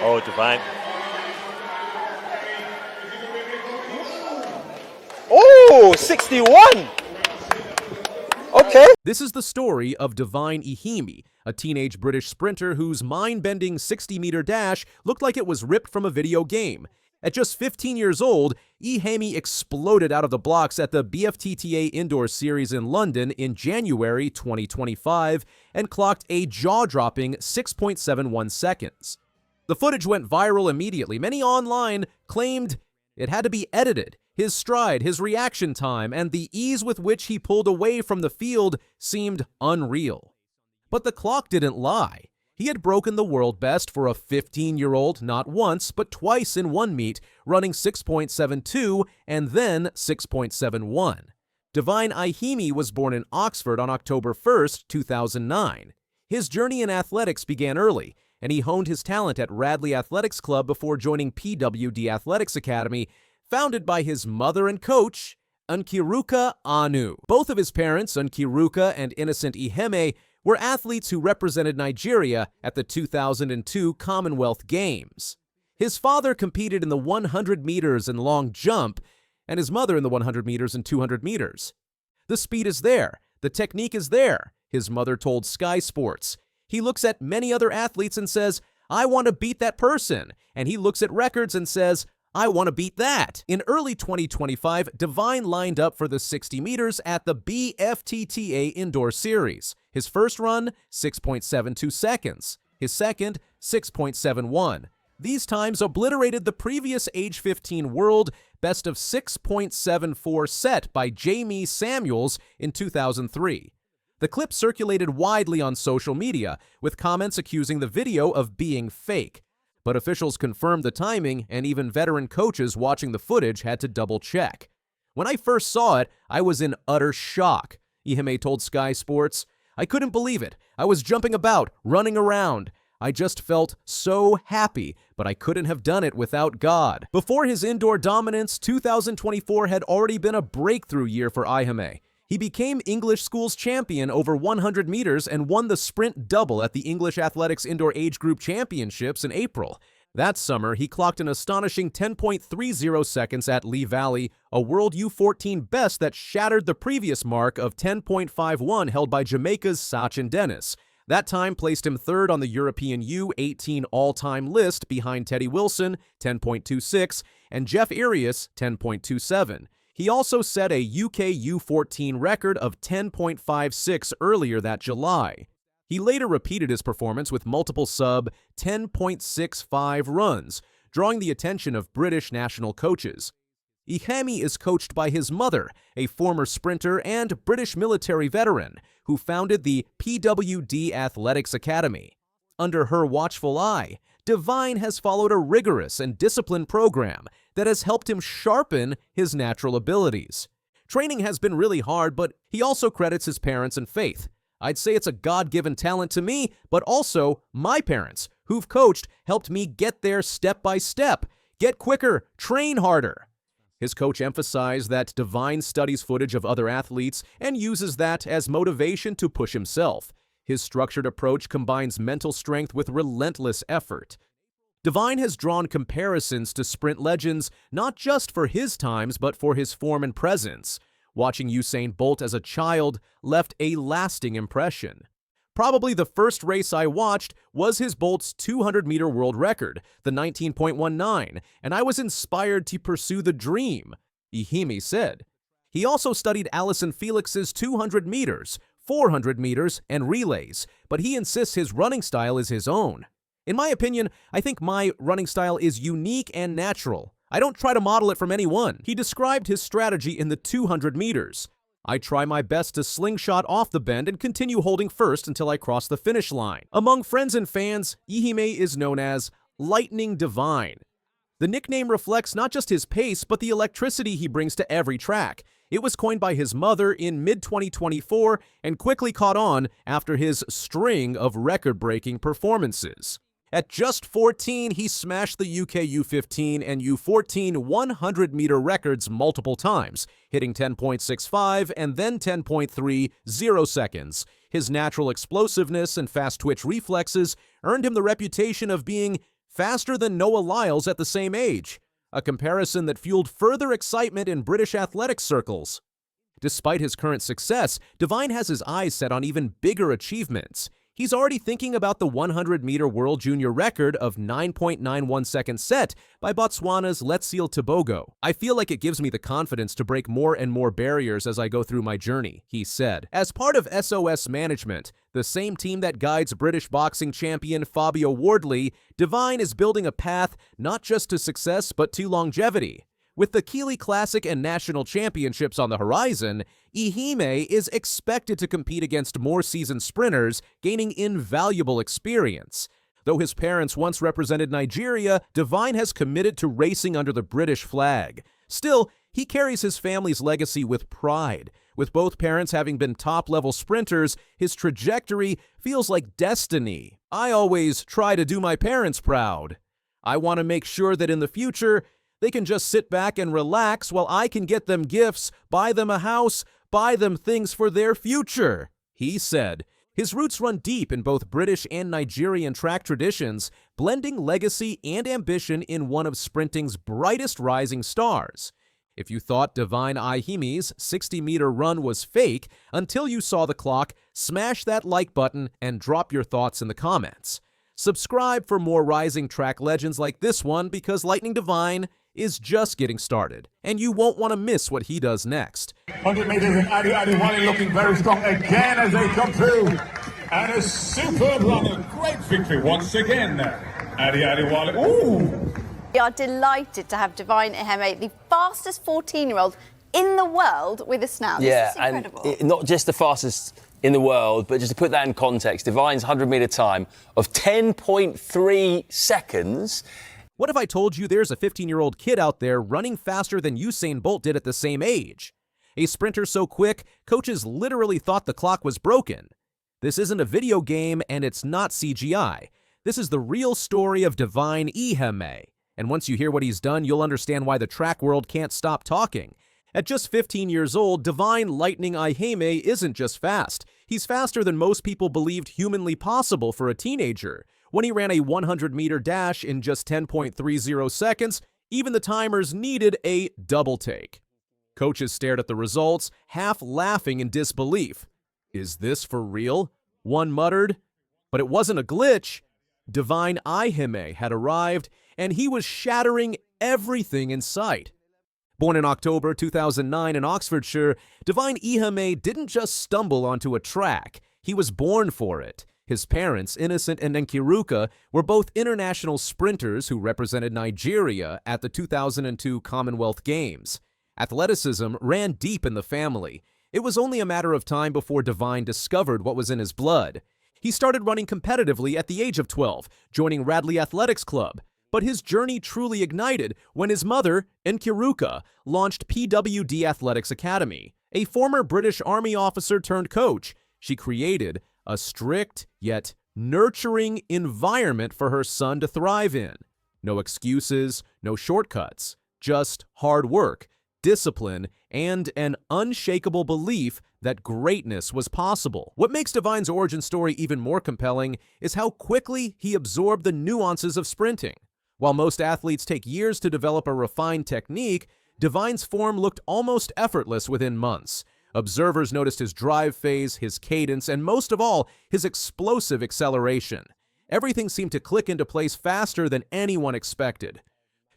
Oh, Divine. Oh, 61! Okay. This is the story of Divine Iheme, a teenage British sprinter whose mind-bending 60-meter dash looked like it was ripped from a video game. At just 15 years old, Iheme exploded out of the blocks at the BFTTA Indoor Series in London in January 2025 and clocked a jaw-dropping 6.71 seconds. The footage went viral immediately. Many online claimed it had to be edited. His stride, his reaction time, and the ease with which he pulled away from the field seemed unreal. But the clock didn't lie. He had broken the world best for a 15-year-old not once, but twice in one meet, running 6.72 and then 6.71. Divine Iheme was born in Oxford on October 1st, 2009. His journey in athletics began early, and he honed his talent at Radley Athletics Club before joining PWD Athletics Academy, founded by his mother and coach, Nkiruka Anu. Both of his parents, Nkiruka and Innocent Iheme, were athletes who represented Nigeria at the 2002 Commonwealth Games. His father competed in the 100 meters and long jump, and his mother in the 100 meters and 200 meters. The speed is there. The technique is there, his mother told Sky Sports. He looks at many other athletes and says, I want to beat that person. And he looks at records and says, I want to beat that. In early 2025, Divine lined up for the 60 meters at the BFTTA Indoor Series. His first run, 6.72 seconds. His second, 6.71. These times obliterated the previous age 15 world best of 6.74 set by Jamie Samuels in 2003. The clip circulated widely on social media, with comments accusing the video of being fake. But officials confirmed the timing, and even veteran coaches watching the footage had to double-check. When I first saw it, I was in utter shock, Iheme told Sky Sports. I couldn't believe it. I was jumping about, running around. I just felt so happy, but I couldn't have done it without God. Before his indoor dominance, 2024 had already been a breakthrough year for Iheme. He became English schools champion over 100 meters and won the sprint double at the English Athletics Indoor Age Group Championships in April. That summer, he clocked an astonishing 10.30 seconds at Lee Valley, a World U14 best that shattered the previous mark of 10.51 held by Jamaica's Sachin Dennis. That time placed him third on the European U18 all-time list behind Teddy Wilson, 10.26, and Jeff Arias, 10.27. He also set a UK U14 record of 10.56 earlier that July. He later repeated his performance with multiple sub-10.65 runs, drawing the attention of British national coaches. Iheme is coached by his mother, a former sprinter and British military veteran, who founded the PWD Athletics Academy. Under her watchful eye, Divine has followed a rigorous and disciplined program that has helped him sharpen his natural abilities. Training has been really hard, but he also credits his parents and faith. I'd say it's a God-given talent to me, but also my parents, who've coached, helped me get there step by step, get quicker, train harder. His coach emphasized that Divine studies footage of other athletes and uses that as motivation to push himself. His structured approach combines mental strength with relentless effort. Divine has drawn comparisons to sprint legends not just for his times, but for his form and presence. Watching Usain Bolt as a child left a lasting impression. Probably the first race I watched was his Bolt's 200-meter world record, the 19.19, and I was inspired to pursue the dream, Iheme said. He also studied Allyson Felix's 200 meters, 400 meters, and relays, but he insists his running style is his own. In my opinion, I think my running style is unique and natural. I don't try to model it from anyone. He described his strategy in the 200 meters. I try my best to slingshot off the bend and continue holding first until I cross the finish line. Among friends and fans, Iheme is known as Lightning Divine. The nickname reflects not just his pace, but the electricity he brings to every track. It was coined by his mother in mid-2024 and quickly caught on after his string of record-breaking performances. At just 14, he smashed the UK U15 and U14 100-meter records multiple times, hitting 10.65 and then 10.30 seconds. His natural explosiveness and fast-twitch reflexes earned him the reputation of being faster than Noah Lyles at the same age, a comparison that fueled further excitement in British athletics circles. Despite his current success, Divine has his eyes set on even bigger achievements. He's already thinking about the 100-meter world junior record of 9.91 seconds set by Botswana's Letziel Tebogo. "I feel like it gives me the confidence to break more and more barriers as I go through my journey," he said. As part of SOS Management, the same team that guides British boxing champion Fabio Wardley, Divine is building a path not just to success but to longevity. With the Keeley Classic and National Championships on the horizon, Iheme is expected to compete against more seasoned sprinters, gaining invaluable experience. Though his parents once represented Nigeria, Divine has committed to racing under the British flag. Still, he carries his family's legacy with pride. With both parents having been top-level sprinters, his trajectory feels like destiny. "I always try to do my parents proud. I want to make sure that in the future, they can just sit back and relax while I can get them gifts, buy them a house, buy them things for their future," he said. His roots run deep in both British and Nigerian track traditions, blending legacy and ambition in one of sprinting's brightest rising stars. If you thought Divine Iheme's 60-meter run was fake until you saw the clock, smash that like button and drop your thoughts in the comments. Subscribe for more rising track legends like this one, because Lightning Divine is just getting started, and you won't want to miss what he does next. 100 meters and Adi looking very strong again as they come through. And a superb run, a great victory once again. Adi ooh! We are delighted to have Divine Iheme, the fastest 14-year-old in the world, with us now. This is incredible. And not just the fastest in the world, but just to put that in context, Divine's 100-meter time of 10.3 seconds. What if I told you there's a 15-year-old kid out there running faster than Usain Bolt did at the same age? A sprinter so quick, coaches literally thought the clock was broken. This isn't a video game, and it's not CGI. This is the real story of Divine Iheme. And once you hear what he's done, you'll understand why the track world can't stop talking. At just 15 years old, Divine Lightning Iheme isn't just fast. He's faster than most people believed humanly possible for a teenager. When he ran a 100-meter dash in just 10.30 seconds, even the timers needed a double take. Coaches stared at the results, half laughing in disbelief. "Is this for real?" one muttered. But it wasn't a glitch. Divine Iheme had arrived, and he was shattering everything in sight. Born in October 2009 in Oxfordshire, Divine Iheme didn't just stumble onto a track. He was born for it. His parents, Innocent and Nkiruka, were both international sprinters who represented Nigeria at the 2002 Commonwealth Games. Athleticism ran deep in the family. It was only a matter of time before Divine discovered what was in his blood. He started running competitively at the age of 12, joining Radley Athletics Club. But his journey truly ignited when his mother, Nkiruka, launched PWD Athletics Academy. A former British Army officer turned coach, she created a strict yet nurturing environment for her son to thrive in. No excuses, no shortcuts, just hard work, discipline, and an unshakable belief that greatness was possible. What makes Divine's origin story even more compelling is how quickly he absorbed the nuances of sprinting. While most athletes take years to develop a refined technique, Divine's form looked almost effortless within months. Observers noticed his drive phase, his cadence, and most of all, his explosive acceleration. Everything seemed to click into place faster than anyone expected.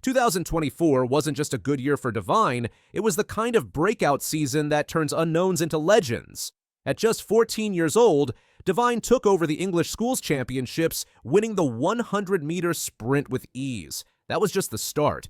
2024 wasn't just a good year for Divine, it was the kind of breakout season that turns unknowns into legends. At just 14 years old, Divine took over the English Schools Championships, winning the 100-meter sprint with ease. That was just the start.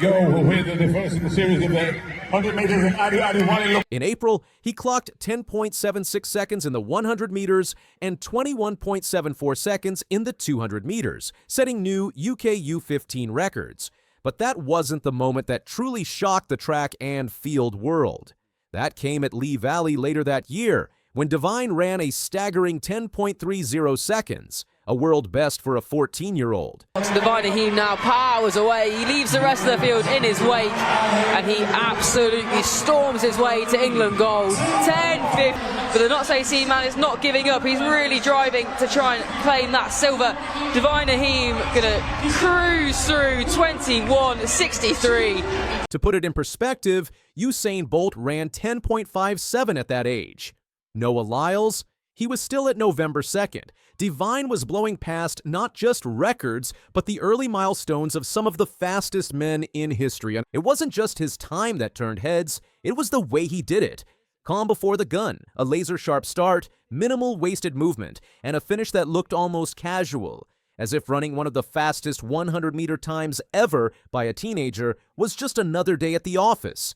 We're the first in the series of the 100 meters and Adi. In April, he clocked 10.76 seconds in the 100 meters and 21.74 seconds in the 200 meters, setting new UK U15 records. But that wasn't the moment that truly shocked the track and field world. That came at Lee Valley later that year, when Divine ran a staggering 10.30 seconds. a world best for a 14-year-old. Divine Iheme now powers away. He leaves the rest of the field in his wake, and he absolutely storms his way to England gold. 10-50. But the Not Say See man is not giving up. He's really driving to try and claim that silver. Divine Iheme gonna cruise through 21:63. To put it in perspective, Usain Bolt ran 10.57 at that age. Noah Lyles, he was still at November 2nd. Divine was blowing past not just records, but the early milestones of some of the fastest men in history. And it wasn't just his time that turned heads, it was the way he did it. Calm before the gun, a laser-sharp start, minimal wasted movement, and a finish that looked almost casual, as if running one of the fastest 100-meter times ever by a teenager was just another day at the office.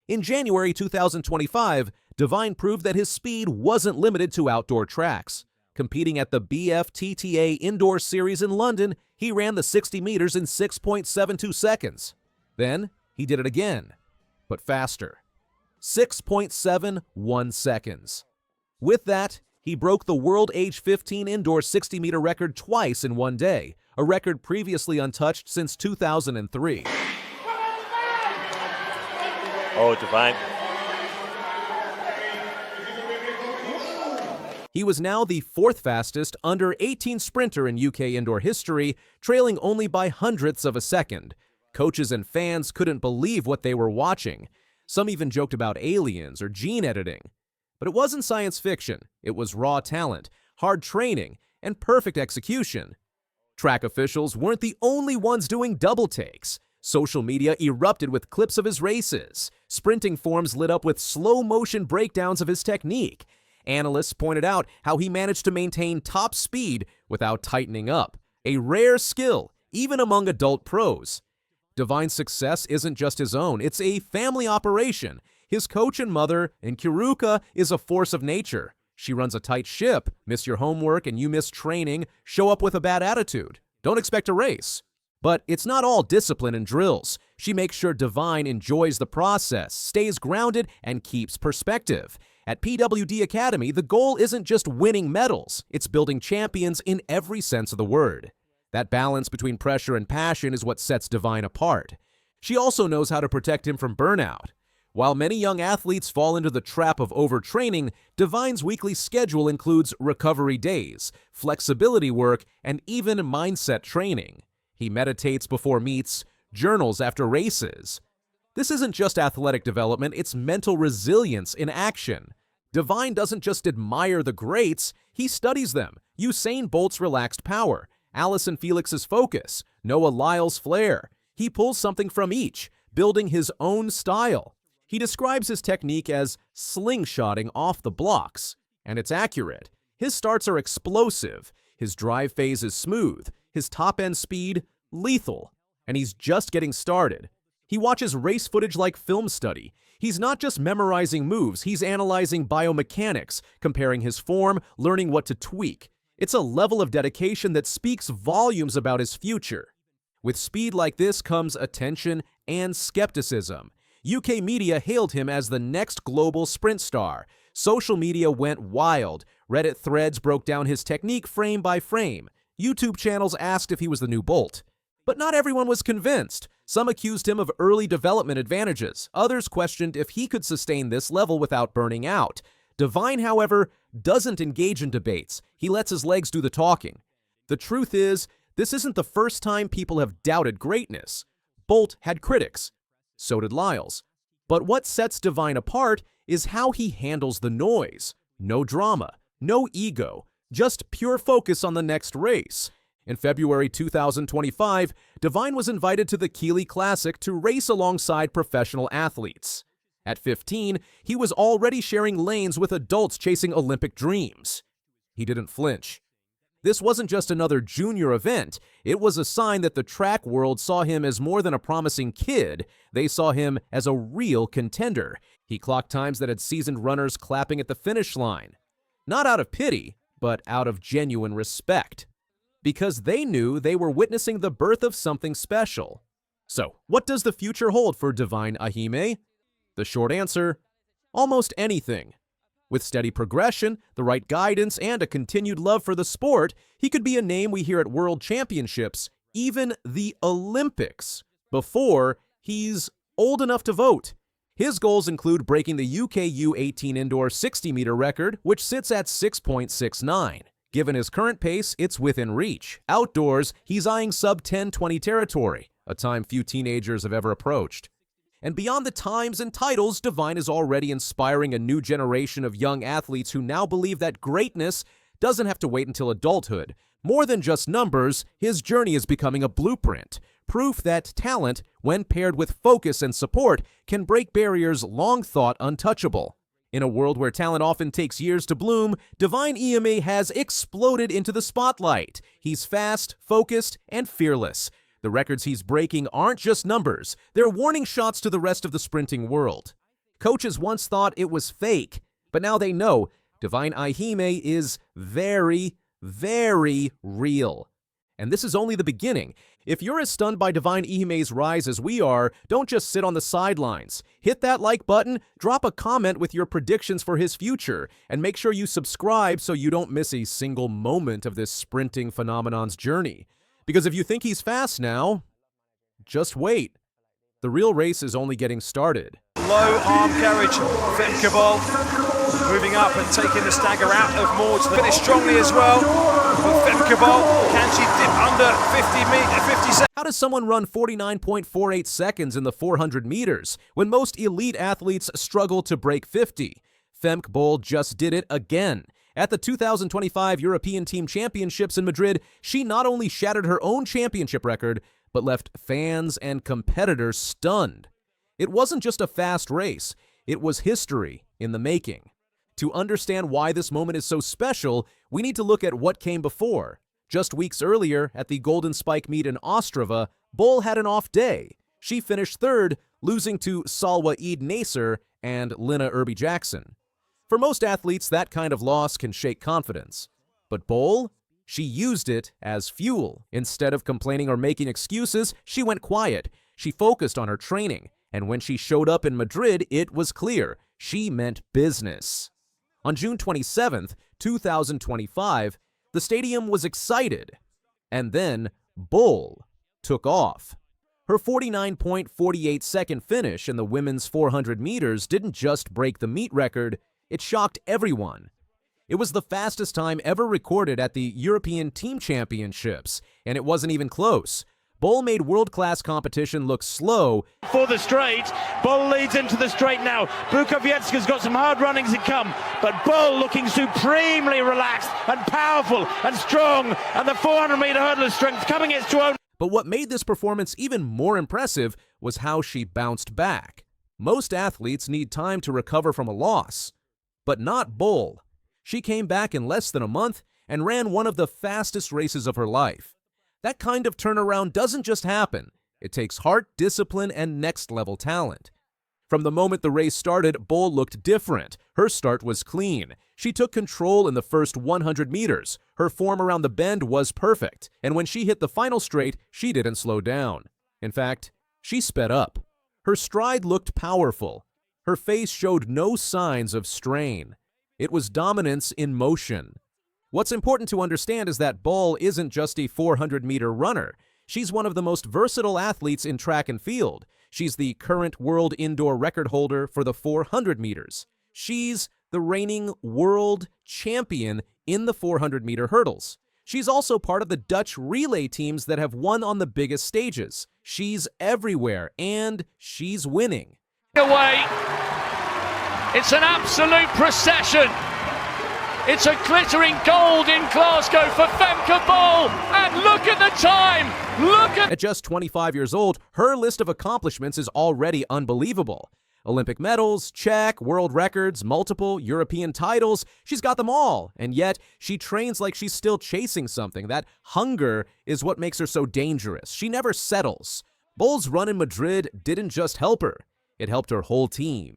In January 2025, Divine proved that his speed wasn't limited to outdoor tracks. Competing at the BFTTA Indoor Series in London, he ran the 60 meters in 6.72 seconds. Then, he did it again, but faster. 6.71 seconds. With that, he broke the world age 15 indoor 60-meter record twice in one day, a record previously untouched since 2003. Oh, Divine. He was now the fourth fastest under-18 sprinter in UK indoor history, trailing only by hundredths of a second. Coaches and fans couldn't believe what they were watching. Some even joked about aliens or gene editing. But it wasn't science fiction. It was raw talent, hard training, and perfect execution. Track officials weren't the only ones doing double takes. Social media erupted with clips of his races. Sprinting forums lit up with slow-motion breakdowns of his technique. Analysts pointed out how he managed to maintain top speed without tightening up, a rare skill, even among adult pros. Divine's success isn't just his own, it's a family operation. His coach and mother, Nkiruka, is a force of nature. She runs a tight ship. Miss your homework and you miss training, show up with a bad attitude. Don't expect a race. But it's not all discipline and drills. She makes sure Divine enjoys the process, stays grounded, and keeps perspective. At PWD Academy, the goal isn't just winning medals, it's building champions in every sense of the word. That balance between pressure and passion is what sets Divine apart. She also knows how to protect him from burnout. While many young athletes fall into the trap of overtraining, Divine's weekly schedule includes recovery days, flexibility work, and even mindset training. He meditates before meets, journals after races. This isn't just athletic development, it's mental resilience in action. Divine doesn't just admire the greats, he studies them. Usain Bolt's relaxed power, Allison Felix's focus, Noah Lyles' flair. He pulls something from each, building his own style. He describes his technique as slingshotting off the blocks, and it's accurate. His starts are explosive, his drive phase is smooth, his top-end speed lethal, and he's just getting started. He watches race footage like film study. He's not just memorizing moves, he's analyzing biomechanics, comparing his form, learning what to tweak. It's a level of dedication that speaks volumes about his future. With speed like this comes attention and skepticism. UK media hailed him as the next global sprint star. Social media went wild. Reddit threads broke down his technique frame by frame. YouTube channels asked if he was the new Bolt. But not everyone was convinced. Some accused him of early development advantages. Others questioned if he could sustain this level without burning out. Divine, however, doesn't engage in debates. He lets his legs do the talking. The truth is, this isn't the first time people have doubted greatness. Bolt had critics. So did Lyles. But what sets Divine apart is how he handles the noise. No drama, no ego, just pure focus on the next race. In February 2025, Divine was invited to the Keeley Classic to race alongside professional athletes. At 15, he was already sharing lanes with adults chasing Olympic dreams. He didn't flinch. This wasn't just another junior event. It was a sign that the track world saw him as more than a promising kid. They saw him as a real contender. He clocked times that had seasoned runners clapping at the finish line. Not out of pity, but out of genuine respect. Because they knew they were witnessing the birth of something special. So, what does the future hold for Divine Iheme? The short answer, almost anything. With steady progression, the right guidance, and a continued love for the sport, he could be a name we hear at World Championships, even the Olympics, before he's old enough to vote. His goals include breaking the UK U18 Indoor 60-meter record, which sits at 6.69. Given his current pace, it's within reach. Outdoors, he's eyeing sub-10:20 territory, a time few teenagers have ever approached. And beyond the times and titles, Divine is already inspiring a new generation of young athletes who now believe that greatness doesn't have to wait until adulthood. More than just numbers, his journey is becoming a blueprint, proof that talent, when paired with focus and support, can break barriers long thought untouchable. In a world where talent often takes years to bloom, Divine Iheme has exploded into the spotlight. He's fast, focused, and fearless. The records he's breaking aren't just numbers. They're warning shots to the rest of the sprinting world. Coaches once thought it was fake, but now they know Divine Iheme is very, very real. And this is only the beginning. If you're as stunned by Divine Iheme's rise as we are, don't just sit on the sidelines. Hit that like button, drop a comment with your predictions for his future, and make sure you subscribe so you don't miss a single moment of this sprinting phenomenon's journey. Because if you think he's fast now, just wait. The real race is only getting started. Low arm carriage, Femke Bol moving up and taking the stagger out of Maud's. Finished strongly as well. But Femke Bol, can she dip under 50 seconds? How does someone run 49.48 seconds in the 400 meters when most elite athletes struggle to break 50? Femke Bol just did it again. At the 2025 European Team Championships in Madrid, she not only shattered her own championship record, but left fans and competitors stunned. It wasn't just a fast race, it was history in the making. To understand why this moment is so special, we need to look at what came before. Just weeks earlier, at the Golden Spike meet in Ostrava, Bol had an off day. She finished third, losing to Salwa Eid Nasser and Lina Irby-Jackson. For most athletes, that kind of loss can shake confidence. But Bol? She used it as fuel. Instead of complaining or making excuses, she went quiet. She focused on her training. And when she showed up in Madrid, it was clear. She meant business. On June 27th, 2025, the stadium was excited. And then Bol took off. Her 49.48-second finish in the women's 400 meters didn't just break the meet record, it shocked everyone. It was the fastest time ever recorded at the European Team Championships, and it wasn't even close. Bol made world-class competition look slow. For the straight, Bol leads into the straight now. Bukowiecka's got some hard runnings to come, but Bol looking supremely relaxed and powerful and strong, and the 400-meter hurdler strength coming its own. But what made this performance even more impressive was how she bounced back. Most athletes need time to recover from a loss, but not Bol. She came back in less than a month and ran one of the fastest races of her life. That kind of turnaround doesn't just happen. It takes heart, discipline, and next-level talent. From the moment the race started, Bol looked different. Her start was clean. She took control in the first 100 meters. Her form around the bend was perfect, and when she hit the final straight, she didn't slow down. In fact, she sped up. Her stride looked powerful. Her face showed no signs of strain. It was dominance in motion. What's important to understand is that Bol isn't just a 400-meter runner. She's one of the most versatile athletes in track and field. She's the current world indoor record holder for the 400 meters. She's the reigning world champion in the 400-meter hurdles. She's also part of the Dutch relay teams that have won on the biggest stages. She's everywhere, and she's winning. Away. It's an absolute procession. It's a glittering gold in Glasgow for Femke Bol. And look at the time. At just 25 years old, her list of accomplishments is already unbelievable. Olympic medals, check, world records, multiple European titles. She's got them all. And yet, she trains like she's still chasing something. That hunger is what makes her so dangerous. She never settles. Bol's run in Madrid didn't just help her. It helped her whole team.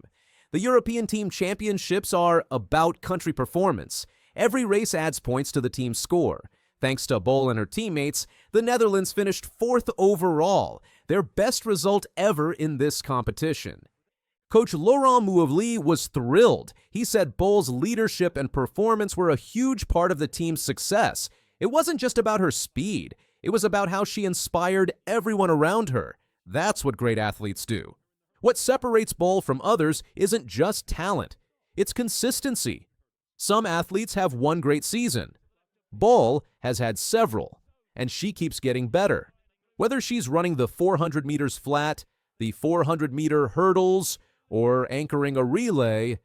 The European Team Championships are about country performance. Every race adds points to the team's score. Thanks to Bol and her teammates, the Netherlands finished 4th overall, their best result ever in this competition. Coach Laurent Mouavli was thrilled. He said Bol's leadership and performance were a huge part of the team's success. It wasn't just about her speed. It was about how she inspired everyone around her. That's what great athletes do. What separates Bol from others isn't just talent. It's consistency. Some athletes have one great season. Bol has had several, and she keeps getting better. Whether she's running the 400 meters flat, the 400-meter hurdles, or anchoring a relay,